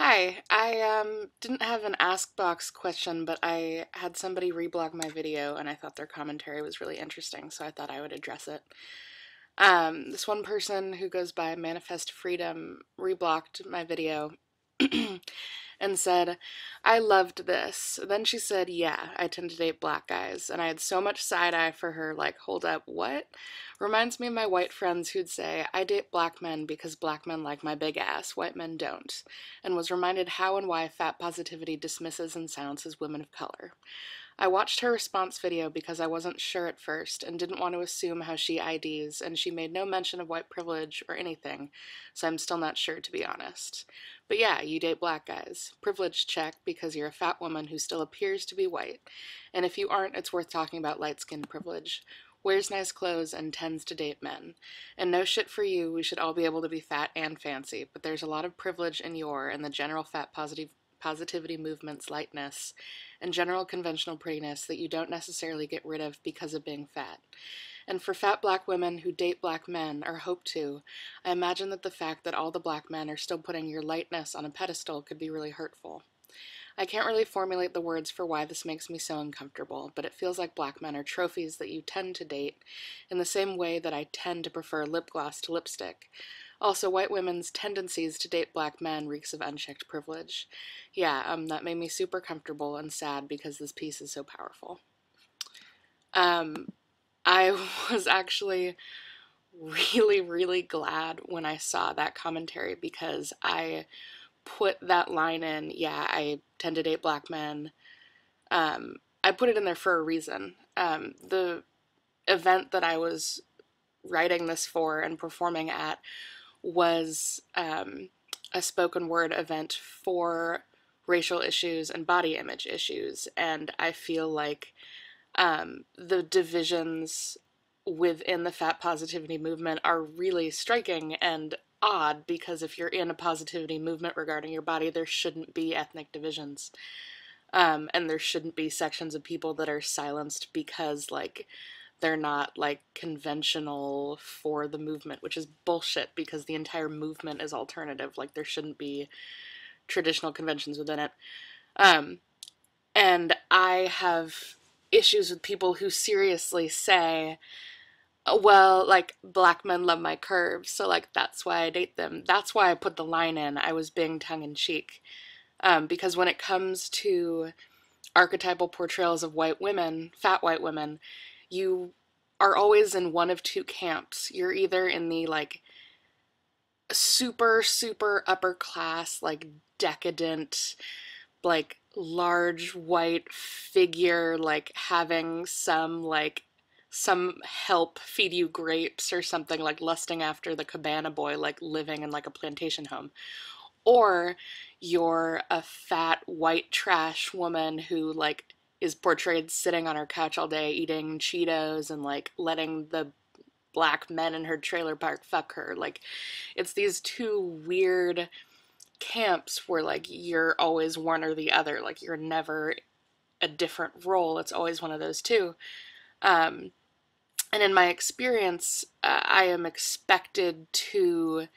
Hi, I didn't have an Ask Box question, but I had somebody reblog my video and I thought their commentary was really interesting, so I thought I would address it. This one person who goes by Manifest Freedom reblocked my video and said, I loved this. Then she said, yeah, I tend to date black guys. And I had so much side eye for her, like, hold up, what? Reminds me of my white friends who'd say, I date black men because black men like my big ass, white men don't. And was reminded how and why fat positivity dismisses and silences women of color. I watched her response video because I wasn't sure at first and didn't want to assume how she IDs, and she made no mention of white privilege or anything, so I'm still not sure, to be honest. But yeah, you date black guys. Privilege check, because you're a fat woman who still appears to be white. And if you aren't, it's worth talking about light-skin privilege. Wears nice clothes and tends to date men. And no shit for you, we should all be able to be fat and fancy, but there's a lot of privilege in your and the general fat positivity movement's lightness and general conventional prettiness that you don't necessarily get rid of because of being fat. And for fat black women who date black men, or hope to, I imagine that the fact that all the black men are still putting your lightness on a pedestal could be really hurtful. I can't really formulate the words for why this makes me so uncomfortable, but it feels like black men are trophies that you tend to date, in the same way that I tend to prefer lip gloss to lipstick. Also, white women's tendencies to date black men reeks of unchecked privilege. Yeah, that made me super comfortable and sad because this piece is so powerful. Um, I was actually really, really glad when I saw that commentary because I put that line in, yeah, I tend to date black men. I put it in there for a reason. The event that I was writing this for and performing at was a spoken word event for racial issues and body image issues, and I feel like the divisions within the fat positivity movement are really striking and odd, because if you're in a positivity movement regarding your body, there shouldn't be ethnic divisions. And there shouldn't be sections of people that are silenced because, like, they're not, like, conventional for the movement, which is bullshit because the entire movement is alternative. Like, there shouldn't be traditional conventions within it. Um, and I have issues with people who seriously say, well, like, black men love my curves, so, like, that's why I date them. That's why I put the line in. I was being tongue-in-cheek. Because when it comes to archetypal portrayals of white women, fat white women, you are always in one of two camps. You're either in the, like, super, super upper class, like, decadent, like, large white figure, like, having some help feed you grapes or something, like lusting after the cabana boy, like living in like a plantation home. Or you're a fat white trash woman who, like, is portrayed sitting on her couch all day eating Cheetos and, like, letting the black men in her trailer park fuck her. Like, it's these two weird camps where, like, you're always one or the other. Like, you're never a different role. It's always one of those two. Um, and in my experience, I am expected to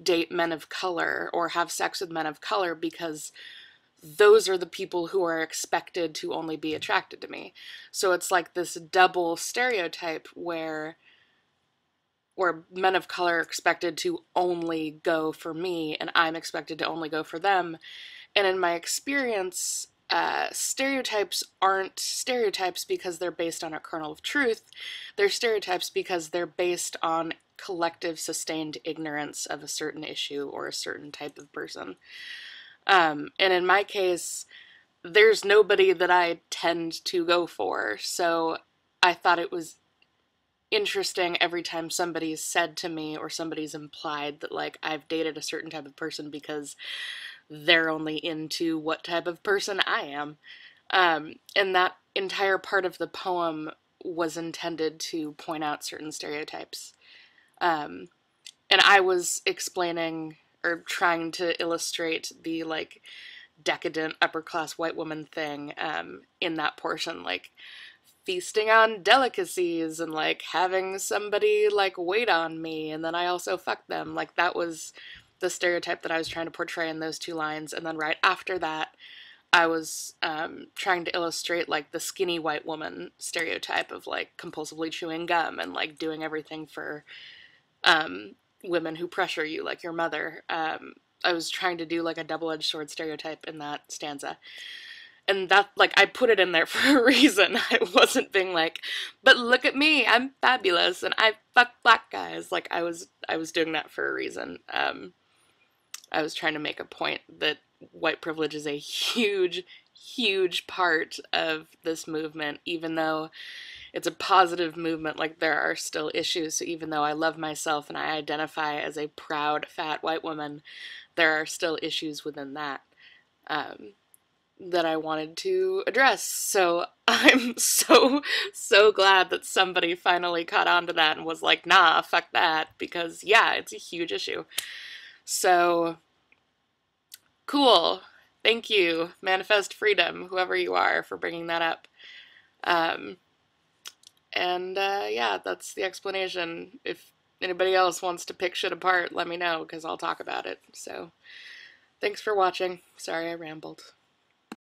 date men of color or have sex with men of color because those are the people who are expected to only be attracted to me. So it's like this double stereotype where men of color are expected to only go for me and I'm expected to only go for them. And in my experience, stereotypes aren't stereotypes because they're based on a kernel of truth. They're stereotypes because they're based on collective sustained ignorance of a certain issue or a certain type of person. And in my case, there's nobody that I tend to go for, so I thought it was interesting every time somebody's said to me or somebody's implied that, like, I've dated a certain type of person because they're only into what type of person I am. And that entire part of the poem was intended to point out certain stereotypes. Um, and I was explaining or trying to illustrate the, like, decadent upper class white woman thing in that portion, like feasting on delicacies and, like, having somebody, like, wait on me and then I also fuck them. Like, the stereotype that I was trying to portray in those two lines, and then right after that, I was trying to illustrate like the skinny white woman stereotype of like compulsively chewing gum and like doing everything for women who pressure you, like your mother. I was trying to do like a double-edged sword stereotype in that stanza. And that, like, I put it in there for a reason. I wasn't being like, but look at me, I'm fabulous, and I fuck black guys. Like, I was doing that for a reason. I was trying to make a point that white privilege is a huge, huge part of this movement, even though it's a positive movement. Like, there are still issues. So even though I love myself and I identify as a proud, fat white woman, there are still issues within that. That I wanted to address. So I'm so glad that somebody finally caught on to that and was like, nah, fuck that, because yeah, it's a huge issue. So cool. Thank you, Manifest Freedom, whoever you are, for bringing that up. Yeah, that's the explanation. If anybody else wants to pick shit apart, let me know, because I'll talk about it. So thanks for watching. Sorry I rambled.